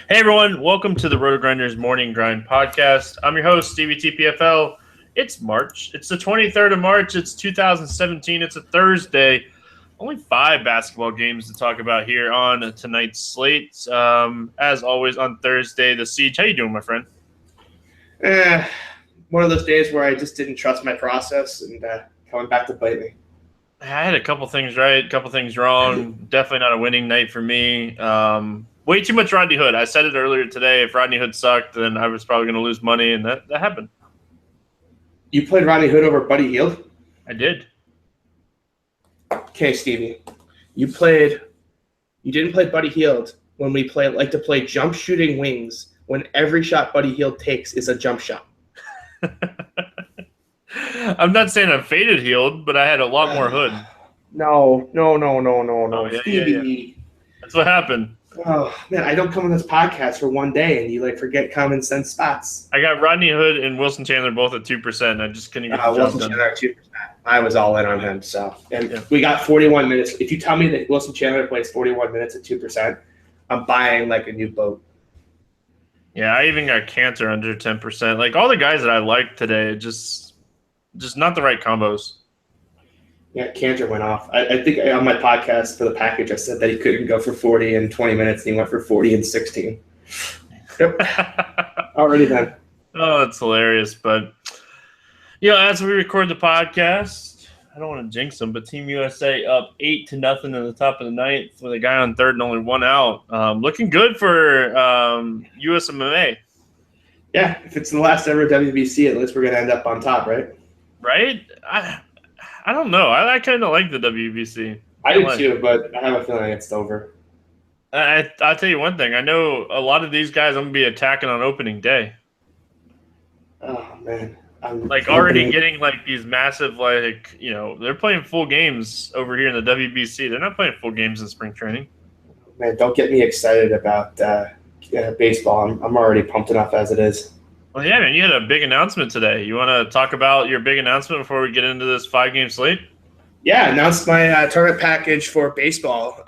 Hey everyone, welcome to the Roto Grinders Morning Grind podcast. I'm your host, Stevie TPFL. It's March. It's the 23rd of March. It's 2017. It's a Thursday. Only 5 basketball games to talk about here on tonight's slate. As always on Thursday, the Siege. How you doing, my friend? One of those days where I just didn't trust my process and coming back to bite me. I had a couple things right, a couple things wrong. Definitely not a winning night for me. Way too much Rodney Hood. I said it earlier today. If Rodney Hood sucked, then I was probably going to lose money, and that happened. You played Rodney Hood over Buddy Hield? I did. Okay, Stevie. You didn't play Buddy Hield when we like to play jump shooting wings when every shot Buddy Hield takes is a jump shot. I'm not saying I faded Hield, but I had a lot more Hood. No. Oh, yeah, Stevie. Yeah. That's what happened. Oh, man, I don't come on this podcast for one day and you forget common sense spots. I got Rodney Hood and Wilson Chandler both at 2%. I just couldn't get the Wilson job Chandler at 2%. I was all in on him. Yeah. We got 41 minutes. If you tell me that Wilson Chandler plays 41 minutes at 2%, I'm buying a new boat. Yeah, I even got Cantor under 10%. Like all the guys that I liked today, just not the right combos. Yeah, Cantor went off. I think on my podcast for the package, I said that he couldn't go for 40 in 20 minutes, and he went for 40 in 16. Yep. Already done. Oh, that's hilarious. But, as we record the podcast, I don't want to jinx them, but Team USA up 8-0 in the top of the ninth with a guy on third and only one out. Looking good for USMA. Yeah, if it's the last ever WBC, at least we're going to end up on top, right? Right? I don't know. I kind of like the WBC. I do too, but I have a feeling it's over. I'll tell you one thing. I know a lot of these guys I'm going to be attacking on opening day. Oh, man. Already getting these massive, they're playing full games over here in the WBC. They're not playing full games in spring training. Man, don't get me excited about baseball. I'm already pumped enough as it is. Well, yeah, man, you had a big announcement today. You want to talk about your big announcement before we get into this 5-game slate? Yeah, announced my tournament package for baseball.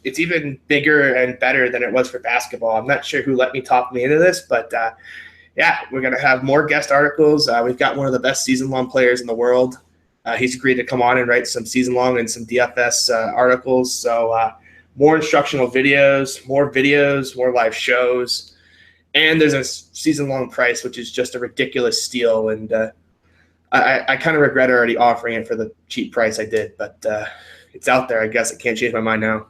It's even bigger and better than it was for basketball. I'm not sure who let me talk me into this, but we're going to have more guest articles. We've got one of the best season-long players in the world. He's agreed to come on and write some season-long and some DFS articles. So more instructional videos, more live shows. And there's a season-long price, which is just a ridiculous steal. And I kind of regret already offering it for the cheap price I did. But it's out there. I guess I can't change my mind now.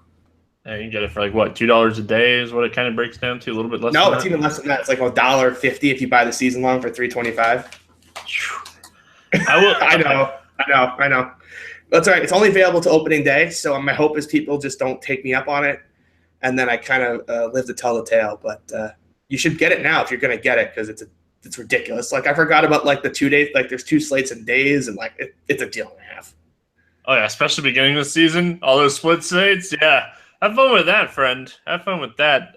Yeah, you can get it for $2 a day is what it kind of breaks down to, a little bit less. No, it's even less than that. It's $1.50 if you buy the season-long for $3.25. I know. That's all right. It's only available to opening day. So my hope is people just don't take me up on it. And then I kind of live to tell the tale. But you should get it now if you're going to get it because it's ridiculous. I forgot about the 2 days. There's 2 slates in days, and it's a deal and a half. Oh yeah, especially beginning of the season, all those split slates. Yeah, have fun with that, friend. Have fun with that.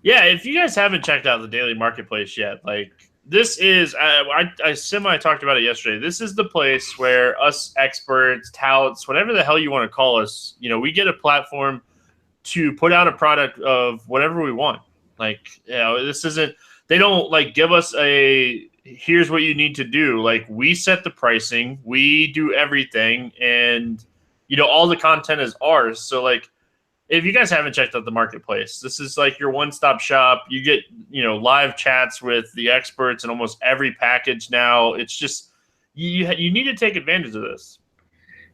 If you guys haven't checked out the daily marketplace yet, this is I semi talked about it yesterday. This is the place where us experts, touts, whatever the hell you want to call us, we get a platform to put out a product of whatever we want. This isn't, they don't give us a, here's what you need to do. We set the pricing, we do everything, and, all the content is ours. So if you guys haven't checked out the marketplace, this is your one-stop shop. You get, live chats with the experts in almost every package now. It's just, you need to take advantage of this.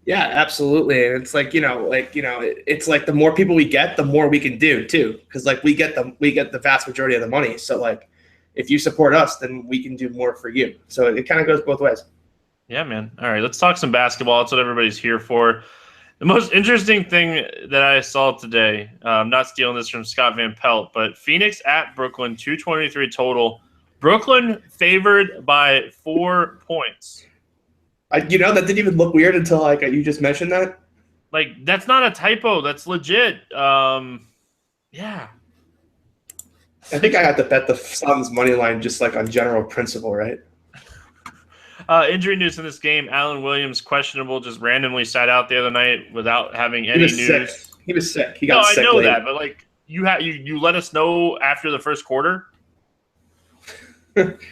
Yeah, absolutely. And it's it's the more people we get, the more we can do too. Because we get the vast majority of the money. So if you support us, then we can do more for you. So it kind of goes both ways. Yeah, man. All right, let's talk some basketball. That's what everybody's here for. The most interesting thing that I saw today, I'm not stealing this from Scott Van Pelt, but Phoenix at Brooklyn, 223 total. Brooklyn favored by 4 points. That didn't even look weird until you just mentioned that. That's not a typo. That's legit. Yeah. I think I had to bet the Suns money line just on general principle, right? Injury news in this game: Alan Williams questionable, just randomly sat out the other night without having any news. Sick. He was sick. He got sick. I know late. that, but you let us know after the first quarter.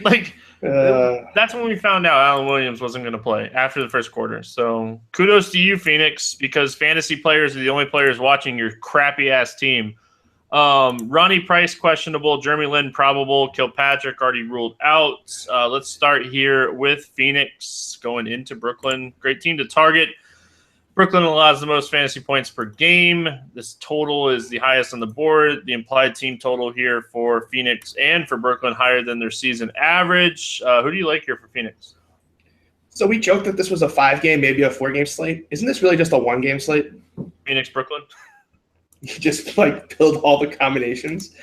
Like that's when we found out Alan Williams wasn't going to play after the first quarter. So kudos to you, Phoenix, because fantasy players are the only players watching your crappy ass team. Ronnie Price questionable, Jeremy Lin probable, Kilpatrick already ruled out. Let's start here with Phoenix going into Brooklyn. Great team to target. Brooklyn allows the most fantasy points per game. This total is the highest on the board. The implied team total here for Phoenix and for Brooklyn higher than their season average. Who do you like here for Phoenix? So we joked that this was a 5-game, maybe a 4-game slate. Isn't this really just a 1-game slate? Phoenix, Brooklyn? You just build all the combinations.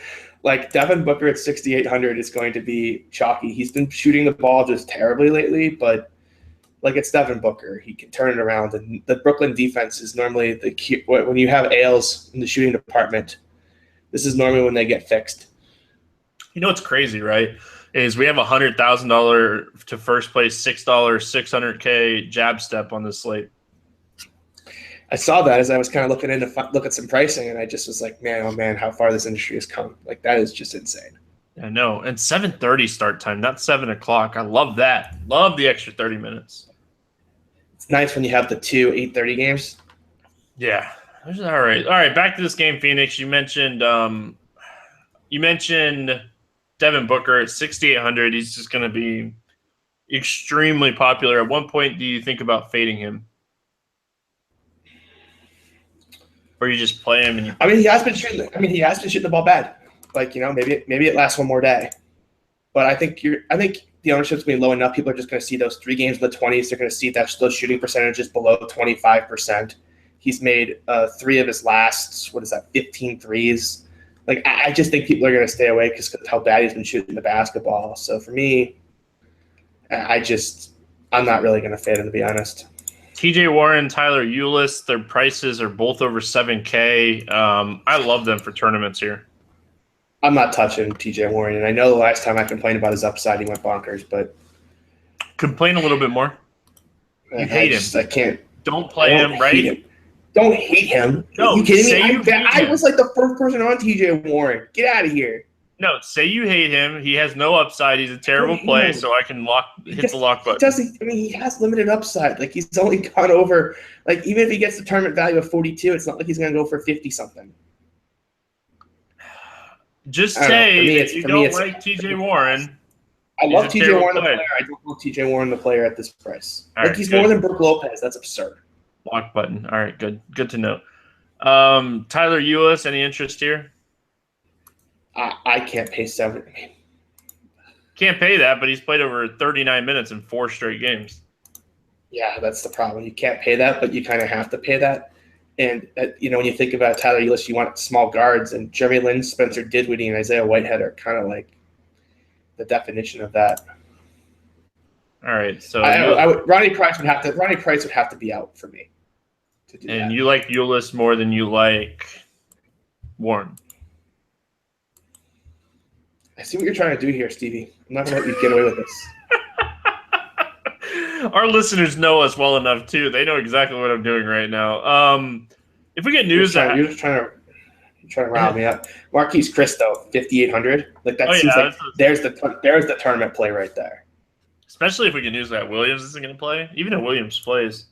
Devin Booker at 6,800 is going to be chalky. He's been shooting the ball just terribly lately, but it's Devin Booker. He can turn it around. And the Brooklyn defense is normally when you have Ailes in the shooting department, this is normally when they get fixed. You know what's crazy, right? Is we have a $100,000 to first place, $6, $600K jab step on this slate. I saw that as I was kind of looking look at some pricing, and I just was like, man, oh man, how far this industry has come. That is just insane. I know. And 7:30 start time, not 7 o'clock. I love that. Love the extra 30 minutes. It's nice when you have the 2 8:30 games. Yeah. All right. All right. Back to this game, Phoenix. You mentioned Devin Booker at 6,800. He's just going to be extremely popular. At one point, do you think about fading him? Or you just play him? He has been shooting the ball bad. Maybe it lasts one more day. But I think the ownership's going to be low enough. People are just going to see those 3 games in the 20s. They're going to see those shooting percentages below 25%. He's made 3 of his last, 15 threes. I just think people are going to stay away because of how bad he's been shooting the basketball. So for me, I'm not really going to fade him, to be honest. TJ Warren, Tyler Ulis, their prices are both over $7K. I love them for tournaments here. I'm not touching TJ Warren, and I know the last time I complained about his upside, he went bonkers. But complain a little bit more. You hate him. I can't. Don't play him, right? Don't hate him. No, are you kidding me? I was him. The first person on TJ Warren. Get out of here. No, say you hate him. He has no upside. He's a terrible play, so I can hit the lock button. He has limited upside. He's only gone over. Even if he gets the tournament value of 42, it's not like he's going to go for 50-something. Just say if you don't like TJ Warren. I love TJ Warren the player. I don't love TJ Warren the player at this price. He's more than Brook Lopez. That's absurd. Lock button. All right, good to know. Tyler Ulis, any interest here? I can't pay 7. Can't pay that, but he's played over 39 minutes in 4 straight games. Yeah, that's the problem. You can't pay that, but you kind of have to pay that. And, when you think about Tyler Ulis, you want small guards, and Jeremy Lin, Spencer Dinwiddie, and Isaiah Whitehead are kind of the definition of that. All right, so Ronnie Price would have to be out for me to do that. You like Ulis more than you like Warren. I see what you're trying to do here, Stevie. I'm not going to let you get away with this. Our listeners know us well enough, too. They know exactly what I'm doing right now. If we get news you're just trying to rile me up. Marquise Chris, though, 5,800. There's the tournament play right there. Especially if we get news that Williams isn't going to play. Even if Williams plays.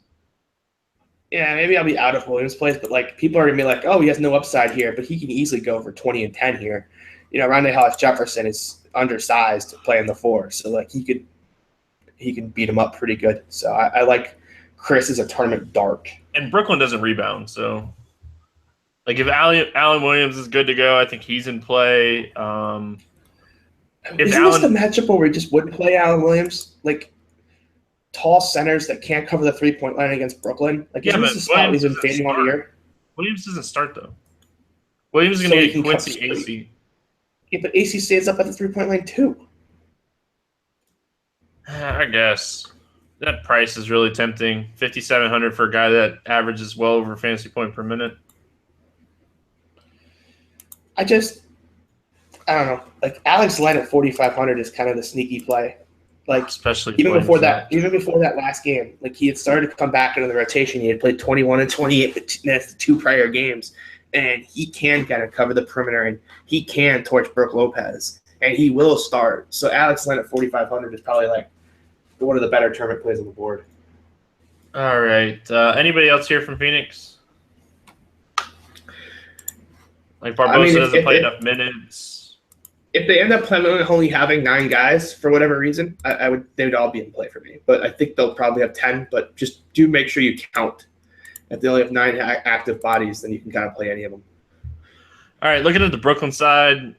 Yeah, maybe I'll be out if Williams plays, but people are going to be like, oh, he has no upside here, but he can easily go for 20 and 10 here. Rondae Hollis-Jefferson is undersized playing the 4, so he can beat him up pretty good. So I like Chris as a tournament dart. And Brooklyn doesn't rebound, so if Alan Williams is good to go, I think he's in play. Isn't this the matchup where we just wouldn't play Alan Williams? Tall centers that can't cover the 3-point line against Brooklyn. Isn't this the spot he's been fading all year? Williams doesn't start though. Williams is going to get Quincy AC. Yeah, but AC stays up at the 3-point line too. I guess that price is really tempting. $5,700 for a guy that averages well over fantasy point per minute. I don't know. Alex Len at 4,500 is kind of the sneaky play. Especially even before that last game, he had started to come back into the rotation. He had played 21 and 28 minutes the 2 prior games, and he can kind of cover the perimeter, and he can torch Brooke Lopez, and he will start. So Alex Len at 4,500 is probably like one of the better tournament plays on the board. All right. Anybody else here from Phoenix? Like Barbosa doesn't play enough minutes. If they end up playing only having 9 guys for whatever reason, they would all be in play for me. But I think they'll probably have 10. But just do make sure you count. If they only have 9 active bodies, then you can kind of play any of them. All right, looking at the Brooklyn side,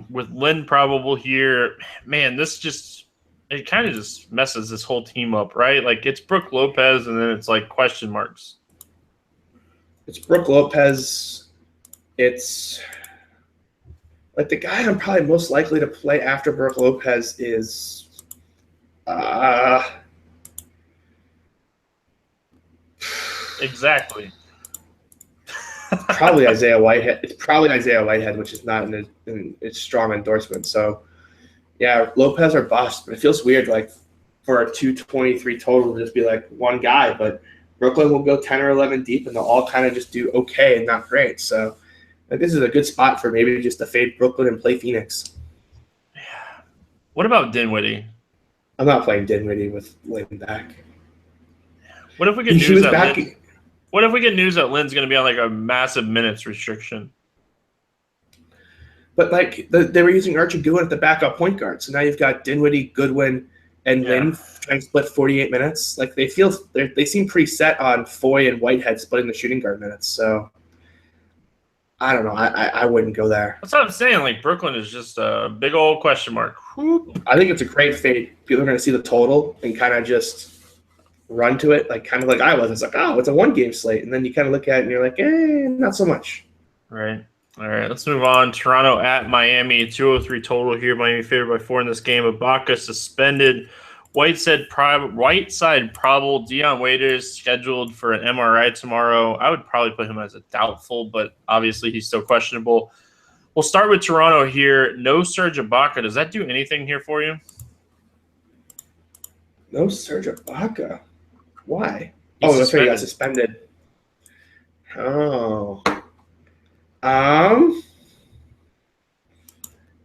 with Lynn probable here, man, it kind of just messes this whole team up, right? Like it's Brooke Lopez, and then it's like question marks. It's Brooke Lopez. It's like the guy I'm probably most likely to play after Brooke Lopez is exactly. Probably Isaiah Whitehead. It's probably Isaiah Whitehead, which is not in its strong endorsement. So, yeah, Lopez or bust. But it feels weird, like for a 223 total, to just be like one guy. But Brooklyn will go 10 or 11 deep, and they'll all kind of just do okay and not great. So, like, this is a good spot for maybe just to fade Brooklyn and play Phoenix. Yeah. What about Dinwiddie? I'm not playing Dinwiddie with Lynn back. What if we get news that Lynn? What if we get news that Lynn's going to be on like a massive minutes restriction? But like they were using Archie Goodwin at the backup point guard, so now you've got Dinwiddie, Goodwin, and Lynn trying to split 48 minutes. Like they seem pretty set on Foy and Whitehead splitting the shooting guard minutes. So I don't know. I wouldn't go there. That's what I'm saying. Like Brooklyn is just a big old question mark. Whoop. I think it's a great fade. People are going to see the total and kind of just run to it, like kind of like I was. It's like, oh, it's a 1-game slate, and then you kind of look at it and you're like, not so much. Right. All right, let's move on. Toronto at Miami, 203 total here. Miami favored by 4 in this game. Ibaka suspended. Whiteside probable. Dion Waiters scheduled for an MRI tomorrow. I would probably put him as a doubtful, but obviously he's still questionable. We'll start with Toronto here. No Serge Ibaka. Does that do anything here for you? No Serge Ibaka. Why? That's right. He got suspended. Oh.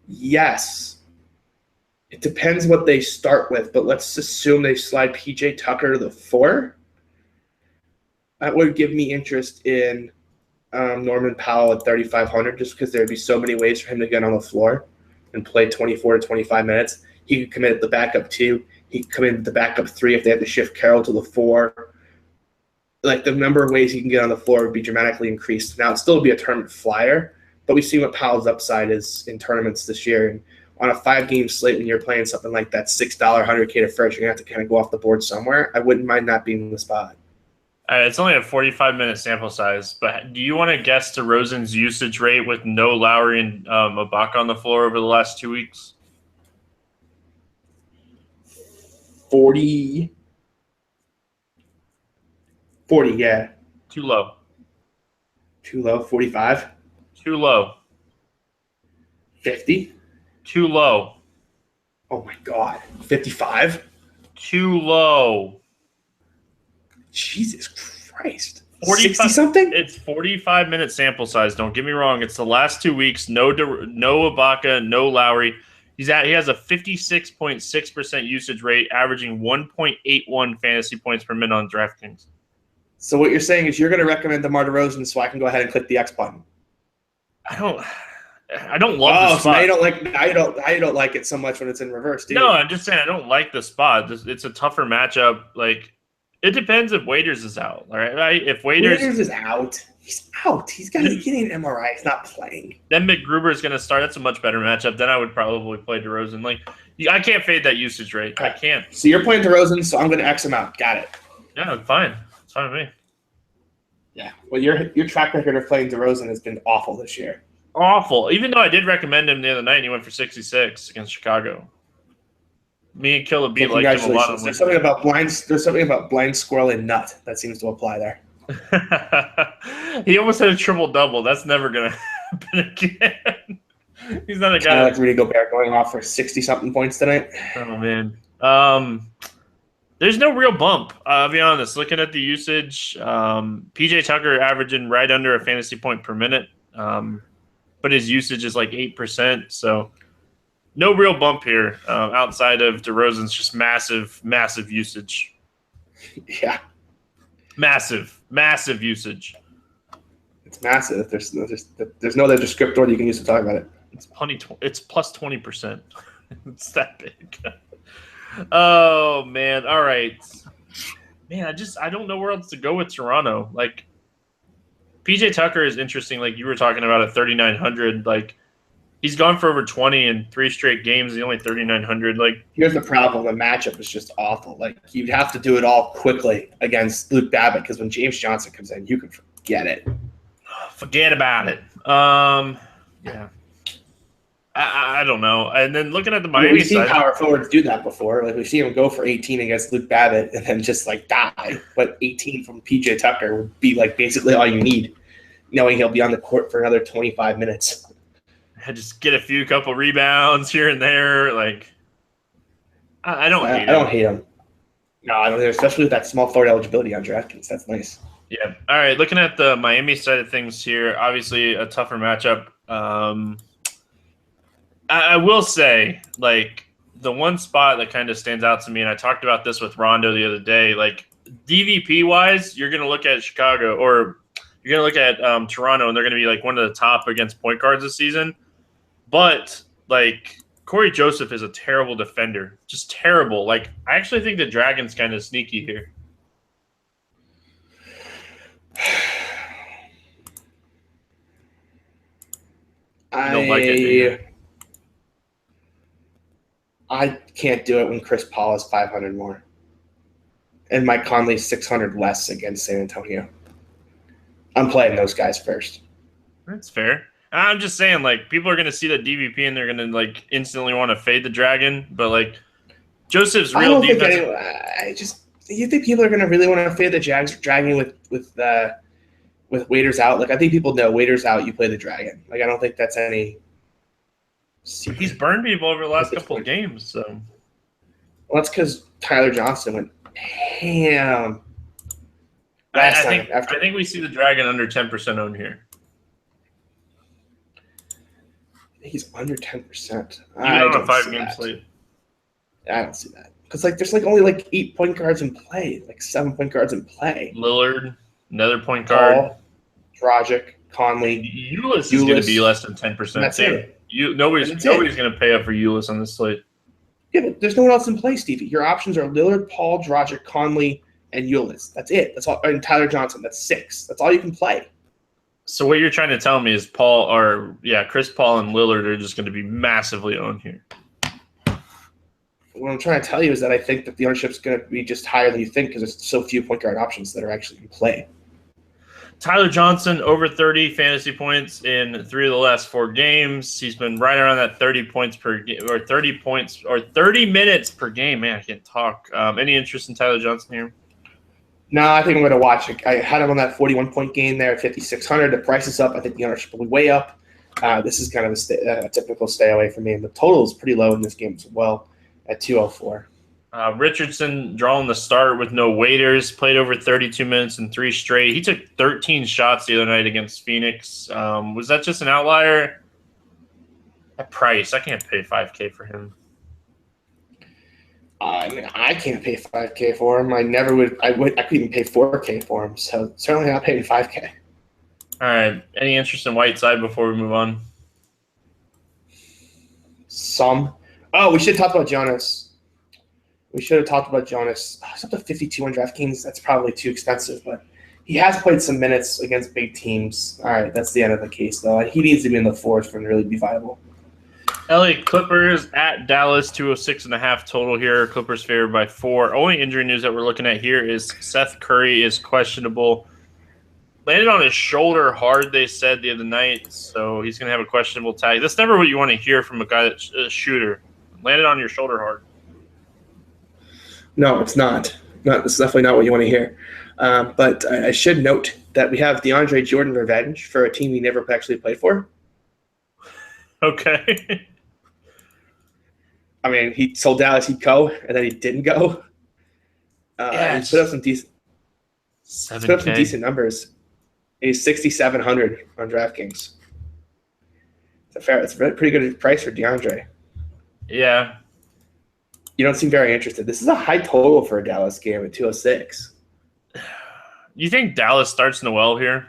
Yes. It depends what they start with, but let's assume they slide PJ Tucker to the 4. That would give me interest in Norman Powell at 3,500, just because there would be so many ways for him to get on the floor and play 24 to 25 minutes. He could come in at the backup 2. He could come in at the backup 3 if they have to shift Carroll to the 4. Like the number of ways he can get on the floor would be dramatically increased. Now, it'd still be a tournament flyer, but we've seen what Powell's upside is in tournaments this year. And on a 5-game slate, when you're playing something like that $6 100K to first, you're going to have to kind of go off the board somewhere. I wouldn't mind not being in the spot. It's only a 45-minute sample size, but do you want to guess DeRozan's usage rate with no Lowry and Ibaka on the floor over the last 2 weeks? 40, yeah. Too low. 45? Too low. 50? Too low. Oh, my God. 55? Too low. Jesus Christ. 60-something? It's 45-minute sample size. Don't get me wrong. It's the last 2 weeks. No Ibaka, no Lowry. He has a 56.6% usage rate, averaging 1.81 fantasy points per minute on DraftKings. So what you're saying is you're going to recommend DeMar DeRozan, so I can go ahead and click the X button. I don't love the spot. So now you don't like it so much when it's in reverse, do you? No, I'm just saying I don't like the spot. It's a tougher matchup. Like it depends if Waiters is out. All right, if Waiters is out. He's out. He's got to get an MRI. He's not playing. Then McGruber is going to start. That's a much better matchup. Then I would probably play DeRozan. Like, I can't fade that usage rate. I can't. So you're playing DeRozan, so I'm going to X him out. Got it. Yeah, fine. It's fine with me. Yeah. Well, your track record of playing DeRozan has been awful this year. Awful. Even though I did recommend him the other night, and he went for 66 against Chicago. Me and Killer B liked him a lot. There's something about blind squirrel and nut that seems to apply there. He almost had a triple-double. That's never going to happen again. He's not a guy. Like Rudy Gobert going off for 60-something points tonight. Oh, man. There's no real bump. I'll be honest. Looking at the usage, PJ Tucker averaging right under a fantasy point per minute, but his usage is like 8%. So no real bump here outside of DeRozan's just massive, massive usage. Yeah, massive usage. It's massive. There's no other descriptor you can use to talk about it. It's plus 20%. It's that big. Oh man! All right, man. I don't know where else to go with Toronto. Like PJ Tucker is interesting. Like you were talking about at 3,900. Like he's gone for over 20 in 3 straight games. He's only 3,900. Like here's the problem: the matchup is just awful. Like you'd have to do it all quickly against Luke Babbitt because when James Johnson comes in, you can forget it. Forget about it. Yeah. I don't know. And then looking at the Miami we've seen side, power forwards do that before. Like we've seen him go for 18 against Luke Babbitt and then just like die. But 18 from PJ Tucker would be like basically all you need, knowing he'll be on the court for another 25 minutes. Just get a couple rebounds here and there. Like I don't hate him. I don't hate him. No, I don't. Especially with that small forward eligibility on DraftKings, that's nice. Yeah. All right. Looking at the Miami side of things here, obviously a tougher matchup. I will say, like, the one spot that kind of stands out to me, and I talked about this with Rondo the other day, like, DVP-wise, you're going to look at Chicago, or you're going to look at Toronto, and they're going to be, like, one of the top against point guards this season. But, like, Corey Joseph is a terrible defender. Just terrible. Like, I actually think the Dragon's kind of sneaky here. I don't like it, I can't do it when Chris Paul is 500 more. And Mike Conley's 600 less against San Antonio. I'm playing those guys first. That's fair. I'm just saying, like, people are going to see that DVP and they're going to, like, instantly want to fade the Dragon. But, like, Joseph's real defense. You think people are going to really want to fade the Dragon with waiters out? Like, I think people know waiters out, you play the Dragon. Like, I don't think that's any. He's burned people over the last couple of games, so. Well, that's because Tyler Johnson went ham. I think we see the Dragon under 10% owned here. He's under 10%. I don't on a 5-game slate. I don't see that because there's only 8 point guards in play, 7 point guards in play. Lillard, another point guard. Dragic, Conley. Ulis is going to be less than 10%. That's it. Nobody's going to pay up for Ulis on this slate. Yeah, but there's no one else in play, Stevie. Your options are Lillard, Paul, Dragic, Conley, and Ulis. That's it. That's all. And Tyler Johnson. That's 6. That's all you can play. So what you're trying to tell me is Chris Paul and Lillard are just going to be massively owned here. What I'm trying to tell you is that I think that the ownership's going to be just higher than you think because there's so few point guard options that are actually in play. Tyler Johnson, over 30 fantasy points in 3 of the last 4 games. He's been right around that 30 points per game, or 30 points, or 30 minutes per game. Man, I can't talk. Any interest in Tyler Johnson here? No, I think I'm going to watch it. I had him on that 41-point game there at 5,600. The price is up. I think the ownership will be way up. This is kind of a typical stay away from me. And the total is pretty low in this game as well at 204. Richardson drawing the start with no waiters, played over 32 minutes in 3 straight. He took 13 shots the other night against Phoenix. Was that just an outlier? At price, I can't pay $5K for him. I can't pay $5K for him. I never would. I couldn't even pay $4K for him. So certainly not paying $5K. All right. Any interest in Whiteside before we move on? Some. Oh, we should talk about Jonas. We should have talked about Jonas. It's up to 52 on DraftKings. That's probably too expensive, but he has played some minutes against big teams. All right, that's the end of the case, though. He needs to be in the 4s for him to really be viable. LA Clippers at Dallas, 206.5 total here. Clippers favored by 4. Only injury news that we're looking at here is Seth Curry is questionable. Landed on his shoulder hard, they said the other night, so he's going to have a questionable tag. That's never what you want to hear from a guy that's a shooter. Landed on your shoulder hard. No, it's not. It's definitely not what you want to hear. But I should note that we have DeAndre Jordan revenge for a team he never actually played for. Okay. I mean, he told Dallas he'd go, and then he didn't go. Yeah, He's put up some decent. He's put up some 7K. decent numbers. He's 6,700 on DraftKings. It's a pretty good price for DeAndre. Yeah. You don't seem very interested. This is a high total for a Dallas game at 206. You think Dallas starts Noel here?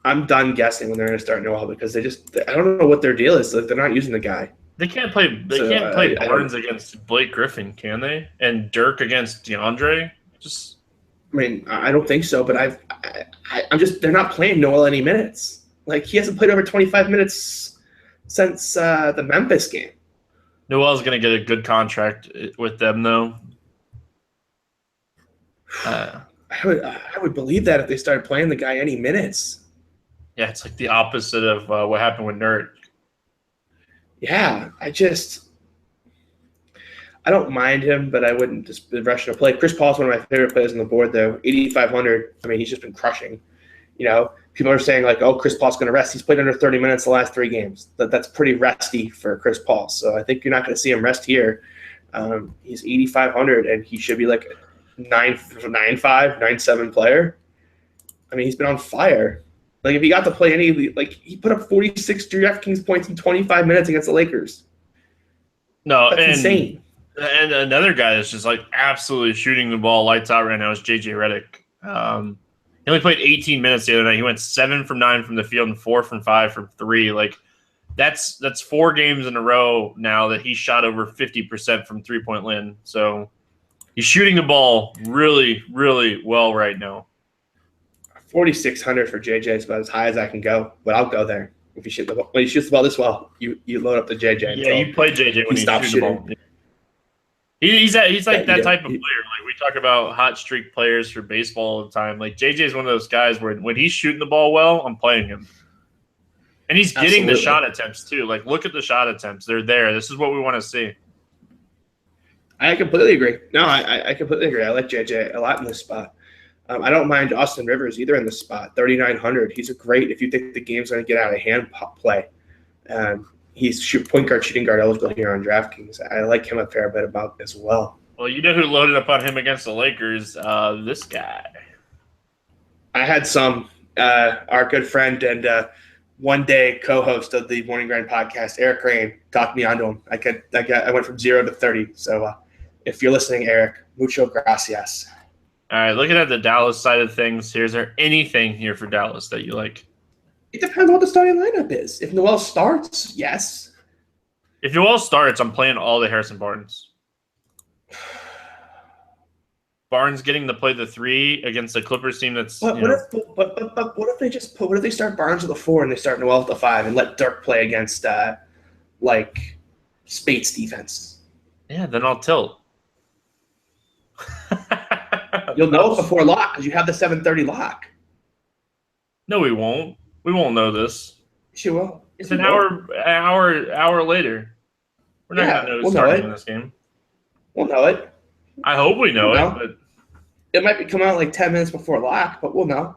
I'm done guessing when they're going to start Noel because I don't know what their deal is. Like, they're not using the guy. They can't play Barnes against Blake Griffin, can they? And Dirk against DeAndre? I don't think so, but I'm just they're not playing Noel any minutes. Like, he hasn't played over 25 minutes since the Memphis game. Noel's going to get a good contract with them, though. I would believe that if they started playing the guy any minutes. Yeah, it's like the opposite of what happened with Nurk. Yeah, I don't mind him, but I wouldn't just rush him to play. Chris Paul's one of my favorite players on the board, though. 8,500. I mean, he's just been crushing. You know, people are saying, like, oh, Chris Paul's going to rest. He's played under 30 minutes the last 3 games. That's pretty resty for Chris Paul. So I think you're not going to see him rest here. He's 8,500, and he should be like a 9.5, 9.7 player. I mean, he's been on fire. Like, if he got to play he put up 46 DraftKings points in 25 minutes against the Lakers. No, that's insane. And another guy that's just like absolutely shooting the ball lights out right now is JJ Redick. He only played 18 minutes the other night. He went 7 from 9 from the field and 4 from 5 from 3. Like, that's 4 games in a row now that he shot over 50% from 3-point land. So he's shooting the ball really, really well right now. 4,600 for JJ is about as high as I can go, but I'll go there. If you shoot the ball, when he shoots the ball this well, you load up the JJ. Yeah, you play JJ when he shoots the ball. He's like that type of player. Like, we talk about hot streak players for baseball all the time. Like, JJ is one of those guys where when he's shooting the ball well, I'm playing him. And he's getting the shot attempts too. Like, look at the shot attempts. They're there. This is what we want to see. I completely agree. No, I completely agree. I like JJ a lot in this spot. I don't mind Austin Rivers either in this spot. 3,900. He's a great, if you think the game's going to get out of hand, play. He's point guard, shooting guard eligible here on DraftKings. I like him a fair bit about as well. Well, you know who loaded up on him against the Lakers? This guy. I had our good friend and one-day co-host of the Morning Grind podcast, Eric Rain, talked me onto him. I went from 0 to 30. So if you're listening, Eric, mucho gracias. All right, looking at the Dallas side of things here, is there anything here for Dallas that you like? It depends on what the starting lineup is. If Noel starts, yes. If Noel starts, I'm playing all the Harrison Barnes. Barnes getting to play the 3 against the Clippers team that's. What if they start Barnes at the 4 and they start Noel at the 5 and let Dirk play against Spates defense? Yeah, then I'll tilt. You'll know before lock because you have the 7:30 lock. No, we won't. We won't know this. She will. It's an hour later. We're not going to know who's starting in this game. We'll know it. I hope we know it, but it might come out like 10 minutes before lock, but we'll know.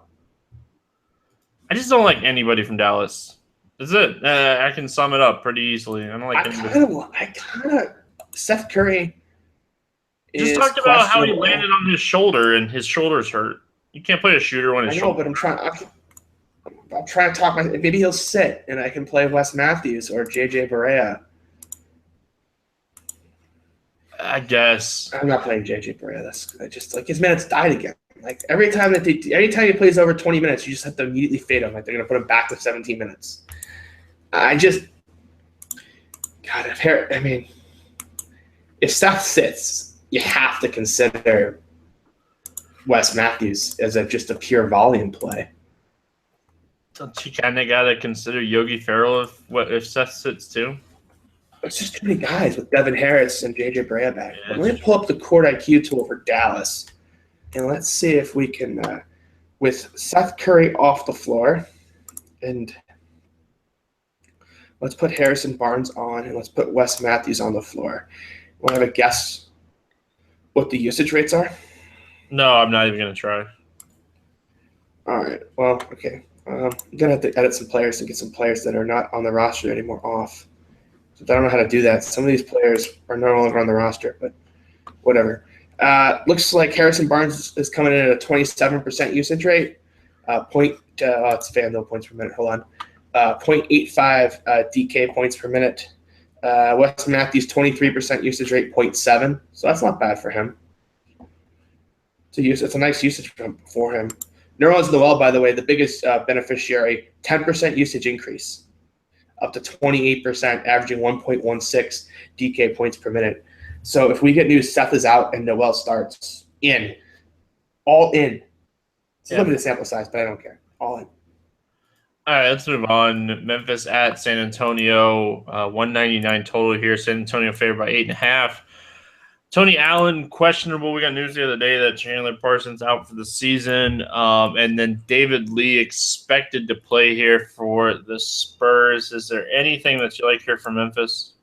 I just don't like anybody from Dallas. That's it. I can sum it up pretty easily. I don't like anybody. Seth Curry. Just talked about how he landed on his shoulder and his shoulder's hurt. You can't play a shooter when his shoulder. But I'm trying to talk. Maybe he'll sit and I can play Wes Matthews or JJ Barea. I guess. I'm not playing JJ Barea. That's just like his minutes died again. Like every time he plays over 20 minutes, you just have to immediately fade him. Like they're gonna put him back to 17 minutes. If Seth sits, you have to consider Wes Matthews as just a pure volume play. Don't you kind of got to consider Yogi Ferrell if Seth sits too? It's just too many guys with Devin Harris and JJ Barea back. Yeah, let me pull up the court IQ tool for Dallas, and let's see if we can, with Seth Curry off the floor, and let's put Harrison Barnes on, and let's put Wes Matthews on the floor. Want to have a guess what the usage rates are? No, I'm not even going to try. All right. Well, okay. I'm going to have to edit some players and get some players that are not on the roster anymore off. So I don't know how to do that. Some of these players are no longer on the roster, but whatever. Looks like Harrison Barnes is coming in at a 27% usage rate. It's FanDuel points per minute. Hold on. 0.85 DK points per minute. Wes Matthews, 23% usage rate, 0.7. So that's not bad for him. It's a nice usage for him. Nerlens Noel, by the way, the biggest beneficiary, 10% usage increase, up to 28%, averaging 1.16 DK points per minute. So if we get news Seth is out and Noel starts, all in. It's a limited sample size, but I don't care. All in. All right, let's move on. Memphis at San Antonio, 199 total here. San Antonio favored by 8.5. Tony Allen, questionable. We got news the other day that Chandler Parsons out for the season. And then David Lee expected to play here for the Spurs. Is there anything that you like here from Memphis?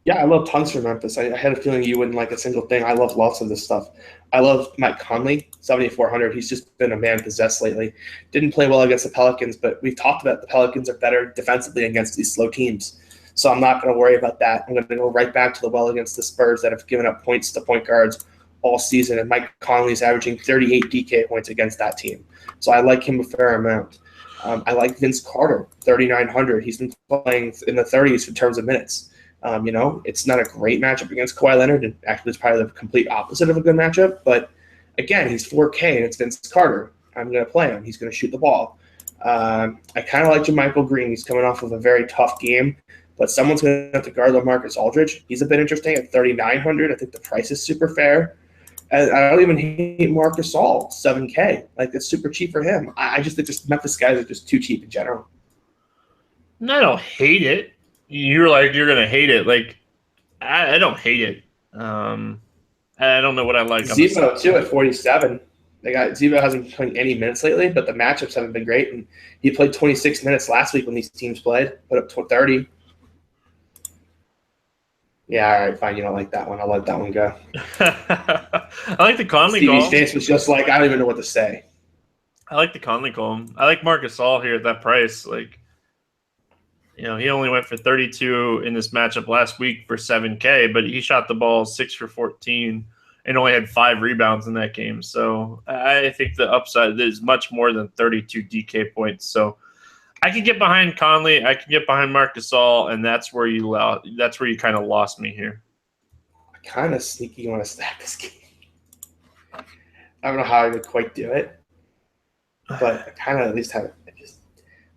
Yeah, I love tons from Memphis. I had a feeling you wouldn't like a single thing. I love lots of this stuff. I love Mike Conley, 7,400. He's just been a man possessed lately. Didn't play well against the Pelicans, but we've talked about the Pelicans are better defensively against these slow teams. So I'm not going to worry about that. I'm going to go right back to the well against the Spurs that have given up points to point guards all season. And Mike Conley's averaging 38 DK points against that team. So I like him a fair amount. I like Vince Carter, 3,900. He's been playing in the 30s in terms of minutes. It's not a great matchup against Kawhi Leonard, and actually it's probably the complete opposite of a good matchup. But again, he's 4K and it's Vince Carter. I'm going to play him. He's going to shoot the ball. I kind of like JaMychal Green. He's coming off of a very tough game, but someone's going to have to guard LaMarcus Aldridge. He's a bit interesting at 3,900. I think the price is super fair. And I don't even hate Marc Gasol, 7K. Like, it's super cheap for him. I just think Memphis guys are just too cheap in general. No, I don't hate it. You're like, you're going to hate it. Like, I don't hate it. I don't know what I like. Zivo, too, at 47. Zivo hasn't been playing any minutes lately, but the matchups haven't been great. And he played 26 minutes last week when these teams played, put up 30. Yeah, all right, fine. You don't like that one. I'll let that one go. I like the Conley Stevie's goal. face was just like, I don't even know what to say. I like the Conley goal. I like Marc Gasol here at that price. Like, he only went for 32 in this matchup last week for 7K, but he shot the ball 6 for 14 and only had 5 rebounds in that game. So I think the upside is much more than 32 DK points. So I can get behind Conley. I can get behind Marc Gasol, and that's where you kind of lost me here. I kind of sneaky want to stack this game. I don't know how I would quite do it, but I kind of at least have it.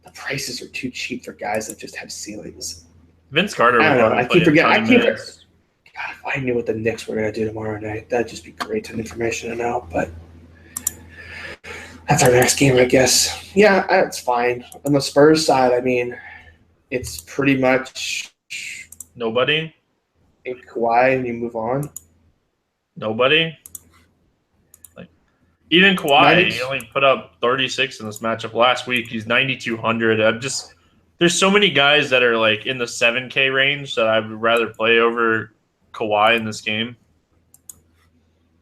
The prices are too cheap for guys that just have ceilings. Vince Carter. I don't know. I keep forgetting. God, if I knew what the Knicks were going to do tomorrow night, that'd just be great information to know. But that's our next game, I guess. Yeah, that's fine. On the Spurs side, I mean, it's pretty much nobody. In Kawhi, and you move on. Nobody. Even Kawhi, he only put up 36 in this matchup last week. He's 9,200. There's so many guys that are like in the 7K range that I would rather play over Kawhi in this game.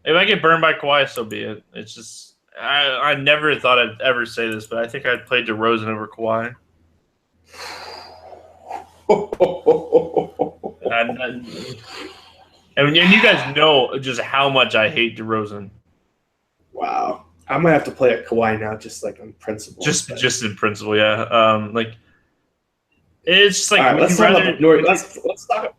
If I get burned by Kawhi, so be it. It's just I never thought I'd ever say this, but I think I'd play DeRozan over Kawhi. and you guys know just how much I hate DeRozan. Wow, I might have to play at Kawhi now, just like on principle. Just in principle, yeah. It's just like right, let's talk.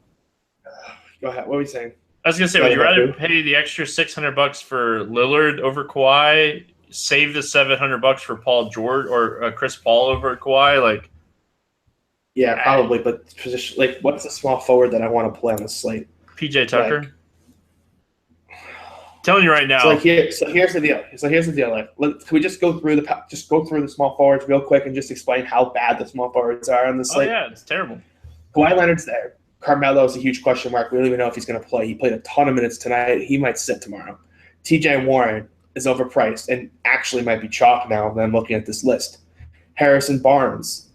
Go ahead. What were you saying? I was gonna say, would you rather pay the extra $600 for Lillard over Kawhi, save the $700 for Paul George or Chris Paul over Kawhi? Like, yeah, probably. But position, like, what's the small forward that I want to play on the slate? PJ Tucker. Telling you right now. So here's the deal. Like, can we just go through the small forwards real quick and just explain how bad the small forwards are on the slate? Oh yeah, it's terrible. Kawhi Leonard's there. Carmelo's a huge question mark. We don't even know if he's going to play. He played a ton of minutes tonight. He might sit tomorrow. TJ Warren is overpriced and actually might be chalk now that I'm looking at this list. Harrison Barnes,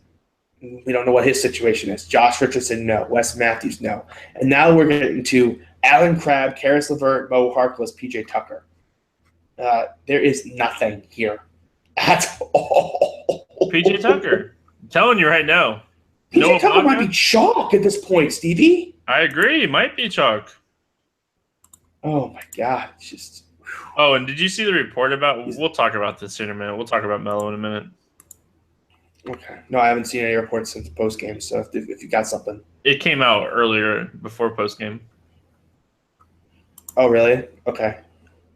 we don't know what his situation is. Josh Richardson, no. Wes Matthews, no. And now we're getting to Alan Crabb, Karis LeVert, Mo Harkless, PJ Tucker. There is nothing here at all. PJ Tucker. I'm telling you right now. PJ Tucker might be chalk at this point, Stevie. I agree. It might be chalk. Oh my God, it's just Oh, and did you see the report about? We'll talk about this in a minute. We'll talk about Melo in a minute. okay. No, I haven't seen any reports since post game. So if you got something, It came out earlier before post game. oh really? Okay.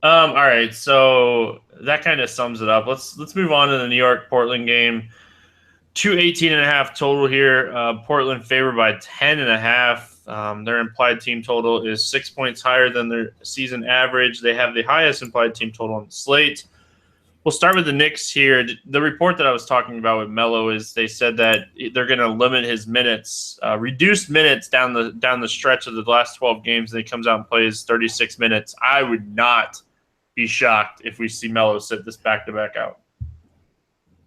All right, so that kind of sums it up. Let's move on to the New York Portland game. 218.5 total here. Portland favored by 10.5. Their implied team total is 6 points higher than their season average. They have the highest implied team total on the slate. We'll start with the Knicks here. The report that I was talking about with Melo is they said that they're going to limit his minutes, reduce minutes down the stretch of the last 12 games, and he comes out and plays 36 minutes. I would not be shocked if we see Melo sit this back-to-back out.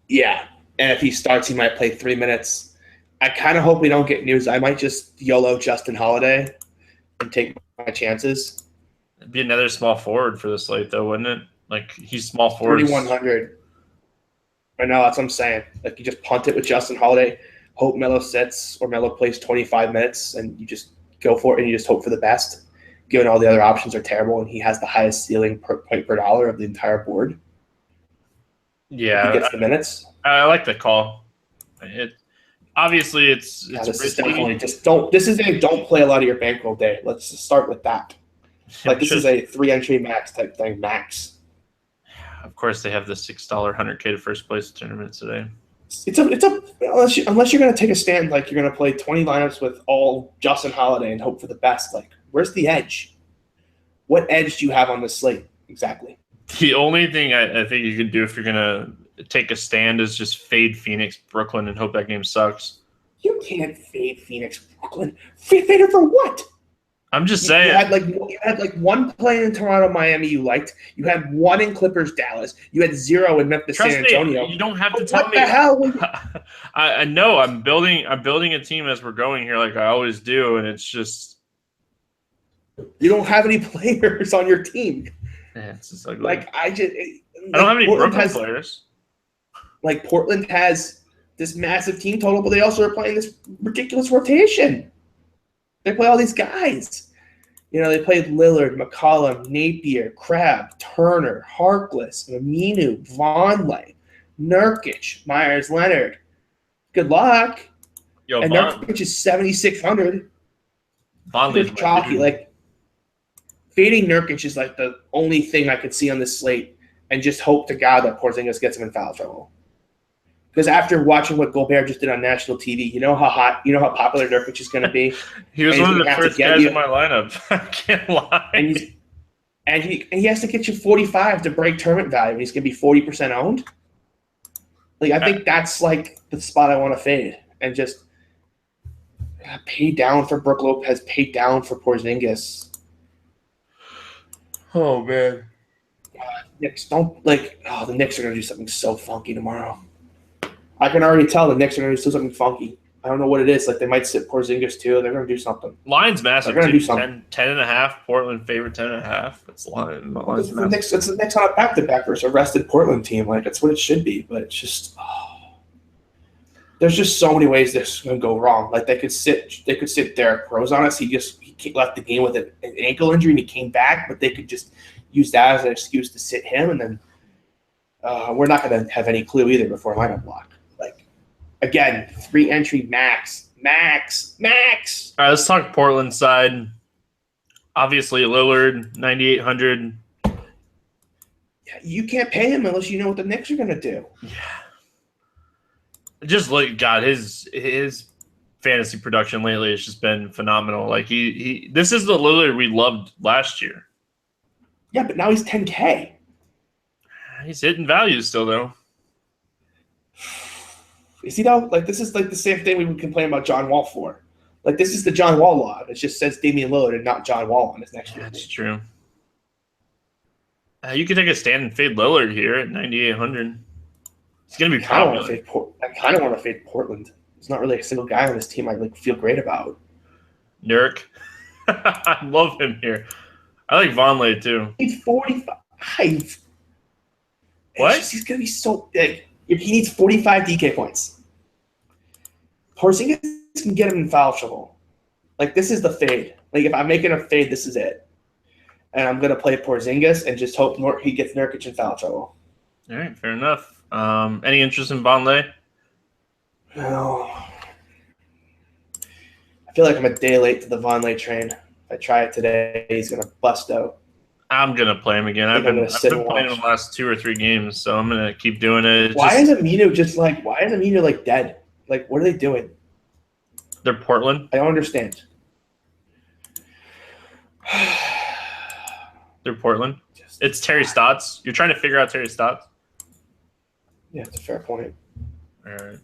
Yeah, and if he starts, he might play 3 minutes. I kind of hope we don't get news. I might just YOLO Justin Holiday and take my chances. It'd be another small forward for the slate, though, wouldn't it? Like, he's small forward. 3,100. I know, that's what I'm saying. Like, you just punt it with Justin Holiday, hope Melo sits or Melo plays 25 minutes, and you just go for it and you just hope for the best, given all the other options are terrible, and he has the highest ceiling per point per dollar of the entire board. Yeah. He gets the minutes. I like the call. Obviously, it's this is definitely just don't. This is a don't play a lot of your bankroll day. Let's just start with that. Like, this is a 3-entry max type thing. Max. Of course, they have the $6 100K to first place tournament today. It's a unless you're going to take a stand, like you're going to play 20 lineups with all Justin Holiday and hope for the best. Like, where's the edge? What edge do you have on this slate exactly? The only thing I think you can do if you're going to take a stand is just fade Phoenix, Brooklyn, and hope that game sucks. You can't fade Phoenix, Brooklyn. Fade it for what? I'm just saying. You had like one play in Toronto, Miami you liked. You had one in Clippers, Dallas. You had 0 in Memphis, San Antonio. You don't have to tell me. What the hell? I know. I'm building a team as we're going here, like I always do, and it's just you don't have any players on your team. Yeah, it's just ugly. Like I don't have any Brooklyn players. Like, Portland has this massive team total, but they also are playing this ridiculous rotation. They play all these guys. You know, they played Lillard, McCollum, Napier, Crabbe, Turner, Harkless, Aminu, Vonleh, Nurkic, Myers Leonard. Good luck. And Nurkic is 7,600. Vonleh's chalky. Like, fading Nurkic is like the only thing I could see on this slate, and just hope to God that Porzingis gets him in foul trouble. Because after watching what Gobert just did on national TV, you know how popular Nurkic is going to be. He was one of the first guys in my lineup. I can't lie. And he has to get you 45 to break tournament value, and he's going to be 40% owned. Like, I think that's like the spot I want to fade, and just pay down for Brook Lopez, pay down for Porzingis. Oh man, Knicks don't like. Oh, the Knicks are going to do something so funky tomorrow. I can already tell the Knicks are going to do something funky. I don't know what it is. Like, they might sit Porzingis too. They're going to do something. Line's massive. They're going to do something. 10.5. Portland favorite 10.5. It's line. Line's massive. It's the Knicks on a back-to-back versus a rested Portland team. Like, that's what it should be. But it's just, there's just so many ways this can go wrong. Like, they could sit Derrick Rose on us. He left the game with an ankle injury and he came back. But they could just use that as an excuse to sit him, and then we're not going to have any clue either before lineup block. Again, 3-entry max. All right, let's talk Portland side. Obviously, Lillard, 9,800. Yeah, you can't pay him unless you know what the Knicks are going to do. Yeah. Just like God, his fantasy production lately has just been phenomenal. Like this is the Lillard we loved last year. Yeah, but now he's 10K. He's hitting value still, though. You see, though, like, this is like the same thing we would complain about John Wall for. Like, this is the John Wall law. It just says Damian Lillard and not John Wall on his next year. That's true. You could take a stand and fade Lillard here at 9,800. It's going to be popular. I kind of want to fade Portland. There's not really a single guy on this team I feel great about. Nurk. I love him here. I like Vonleh, too. He's 45. What? He's going to be so big. He needs 45 DK points. Porzingis can get him in foul trouble. Like, this is the fade. Like, if I'm making a fade, this is it. and I'm going to play Porzingis and just hope he gets Nurkic in foul trouble. All right, fair enough. Any interest in Vonleh? No. I feel like I'm a day late to the Vonleh train. If I try it today, he's going to bust out. I'm going to play him again. I've been playing him the last 2 or 3 games, so I'm going to keep doing it. Why is Aminu like dead? Like, what are they doing? They're Portland. I don't understand. They're Portland. It's Terry Stotts. You're trying to figure out Terry Stotts? Yeah, it's a fair point. All right.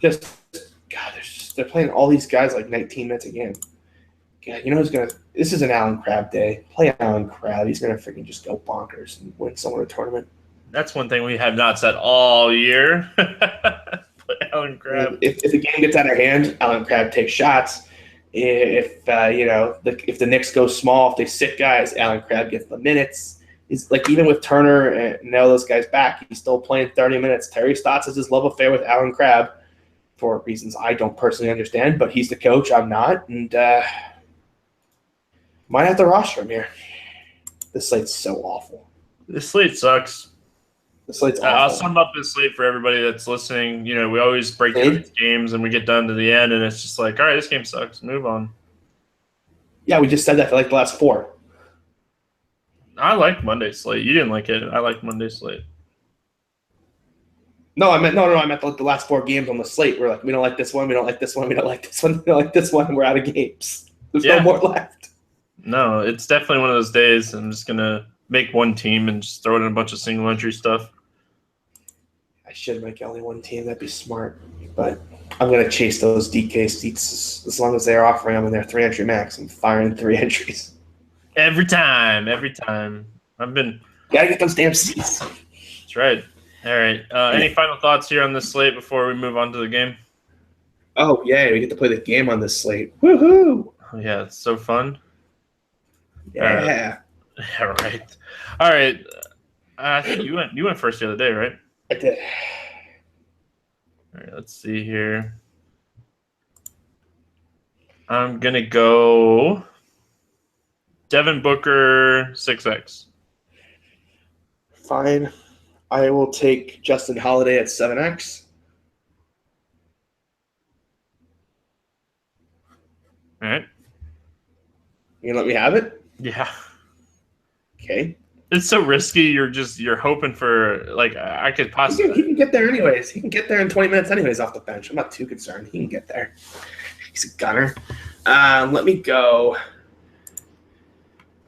They're playing all these guys like 19 minutes a game. God, you know who's going to – this is an Allen Crabbe day. Play Allen Crabbe. He's going to freaking just go bonkers and win someone a tournament. That's one thing we have not said all year. Play Allen Crabbe. If the game gets out of hand, Allen Crabbe takes shots. If the Knicks go small, if they sit guys, Allen Crabbe gets the minutes. He's like, even with Turner and all those guys back, he's still playing 30 minutes. Terry Stotts has his love affair with Allen Crabbe for reasons I don't personally understand, but he's the coach. I'm not, and might have to roster him here. This slate's so awful. This slate sucks. The slate's awful. I'll sum up this slate for everybody that's listening. You know, we always break down these games and we get done to the end, and it's just like, all right, this game sucks. Move on. Yeah, we just said that for like the last 4. I like Monday slate. You didn't like it. I like Monday slate. No, I meant like the last 4 games on the slate. We're like, we don't like this one, we don't like this one, we don't like this one, we don't like this one, and we're out of games. There's no more left. No, it's definitely one of those days. I'm just gonna make one team and just throw it in a bunch of single entry stuff. I should make only one team. That'd be smart. But I'm gonna chase those DK seats as long as they're offering them in their 3 entry max. I'm firing 3 entries. Every time. I've been Gotta get those damn seats. That's right. All right. Any final thoughts here on this slate before we move on to the game? Oh yeah, we get to play the game on this slate. Woohoo! Oh, yeah, it's so fun. Yeah. Yeah, right. All right. I think you went first the other day, right? I did. All right, let's see here. I'm gonna go Devin Booker 6x. Fine. I will take Justin Holiday at 7x. All right. You gonna let me have it? Yeah. Okay. It's so risky. You're hoping for, like, I could possibly. He can get there anyways. He can get there in 20 minutes anyways off the bench. I'm not too concerned. He can get there. He's a gunner. Let me go.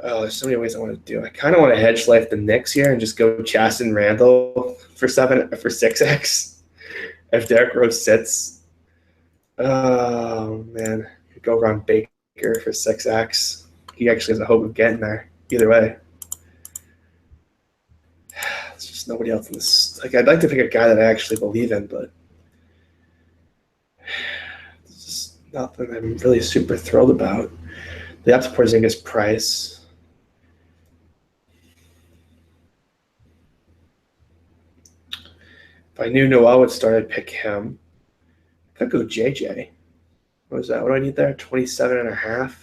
Oh, there's so many ways I want to do. I kind of want to hedge life the Knicks here and just go Chasten Randall for 6x. If Derrick Rose sits, oh man, go run Baker for 6x. He actually has a hope of getting there. Either way, there's just nobody else in this. Like, I'd like to pick a guy that I actually believe in, but it's just nothing I'm really super thrilled about. The up to Porzingis price. If I knew Noel would start, I'd pick him. I could go JJ. What was that? What do I need there? 27.5.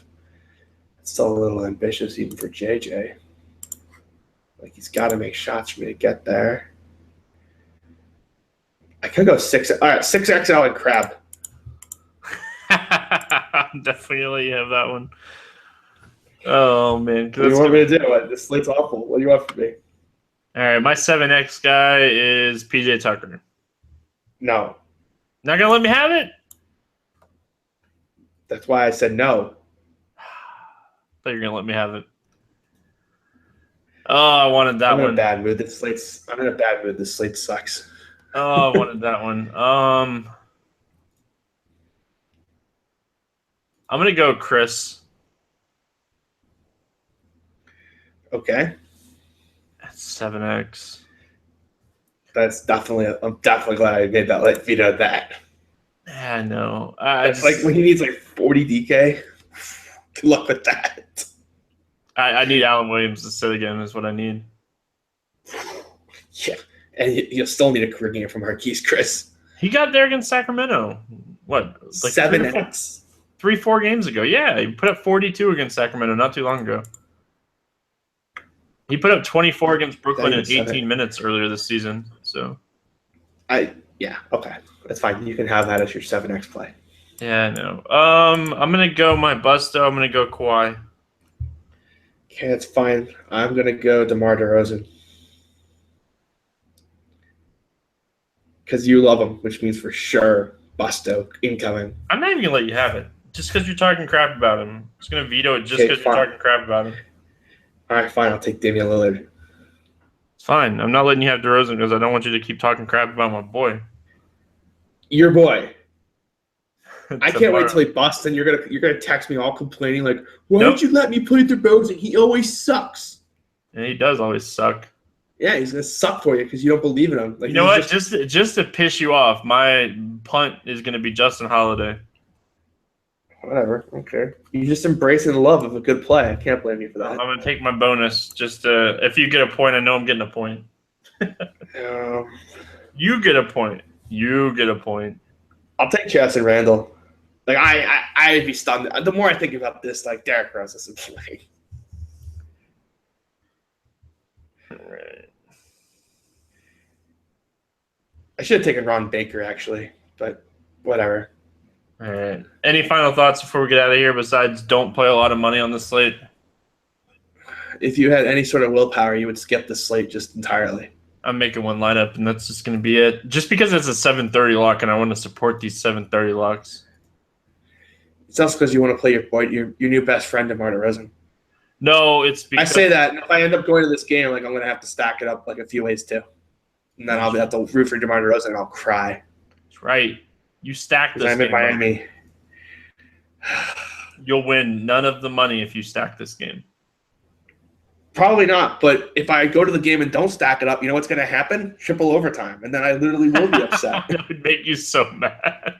It's still a little ambitious even for JJ. Like, he's got to make shots for me to get there. I could go 6. All right, 6x Allen Crabbe. Definitely have that one. Oh man, what do you want me to do? This slate's awful. What do you want from me? All right, my 7x guy is PJ Tucker. No. Not gonna let me have it? That's why I said no. Thought you were gonna let me have it. Oh, I wanted that one. I'm in a bad mood. This slate sucks. Oh, I wanted that one. I'm gonna go Chris. Okay. That's 7x. That's definitely. I'm definitely glad I made that. Like, vetoed that. Yeah, I know. It's like when he needs like 40 DK. Good luck with that. I need Alan Williams to sit again. Is what I need. Yeah, and you'll still need a career game from Marquise Chris. He got there against Sacramento. What? Like 7x. 3-4 games ago. Yeah, he put up 42 against Sacramento not too long ago. He put up 24 against Brooklyn in That even 18 minutes earlier this season. So, yeah, okay, that's fine. You can have that as your 7x play. yeah, I know. I'm gonna go my busto. I'm gonna go Kawhi. Okay, that's fine. I'm gonna go DeMar DeRozan because you love him, which means for sure busto incoming. I'm not even gonna let you have it just because you're talking crap about him. I'm just gonna veto it just Okay, because you're fine. talking crap about him. All right, fine. I'll take Damian Lillard. It's fine. I'm not letting you have DeRozan because I don't want you to keep talking crap about my boy. Your boy. I can't Tomorrow. wait till he busts, and you're gonna text me all complaining like, "Why Nope. did you let me put it to DeRozan? He always sucks." And he does always suck. Yeah, he's gonna suck for you because you don't believe in him. Like, You know what? he's Just to piss you off, my punt is gonna be Justin Holiday. whatever. Okay, you're just embracing the love of a good play. I can't blame you for I'm that. gonna take my bonus. Just if you get a point, I know I'm getting a point. You get a point. You get a point. I'll take Justin Randall. Like I'd be stunned. The more I think about this, like Derrick Rose isn't playing. Right. I should have taken Ron Baker actually, but whatever. All right. Any final thoughts before we get out of here? Besides, don't play a lot of money on the slate. If you had any sort of willpower, you would skip the slate just entirely. I'm making one lineup, and that's just going to be it. Just because it's a 7:30 lock, and I want to support these 7:30 locks. It's also because you want to play your new best friend, DeMar DeRozan. No, it's because I say that, and if I end up going to this game, like I'm going to have to stack it up like a few ways too, and then I'll have to root for DeMar DeRozan, and I'll cry. That's right. You stack this I'm game. in Miami. You'll win none of the money if you stack this game. Probably not, but if I go to the game and don't stack it up, you know what's going to happen? Triple overtime, and then I literally will be upset. That would make you so mad.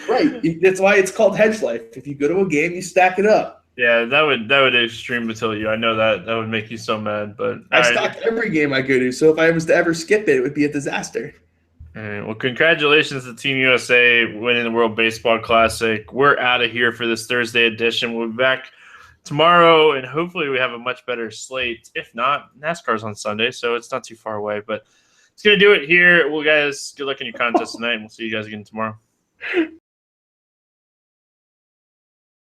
Right. That's why it's called hedge life. If you go to a game, you stack it up. Yeah, that would extreme until you. I know that would make you so mad, but I stack every game I go to, so if I was to ever skip it, it would be a disaster. All right, well, congratulations to Team USA winning the World Baseball Classic. We're out of here for this Thursday edition. We'll be back tomorrow, and hopefully we have a much better slate. If not, NASCAR's on Sunday, so it's not too far away. But it's going to do it here. Well, guys, good luck in your contest tonight, and we'll see you guys again tomorrow.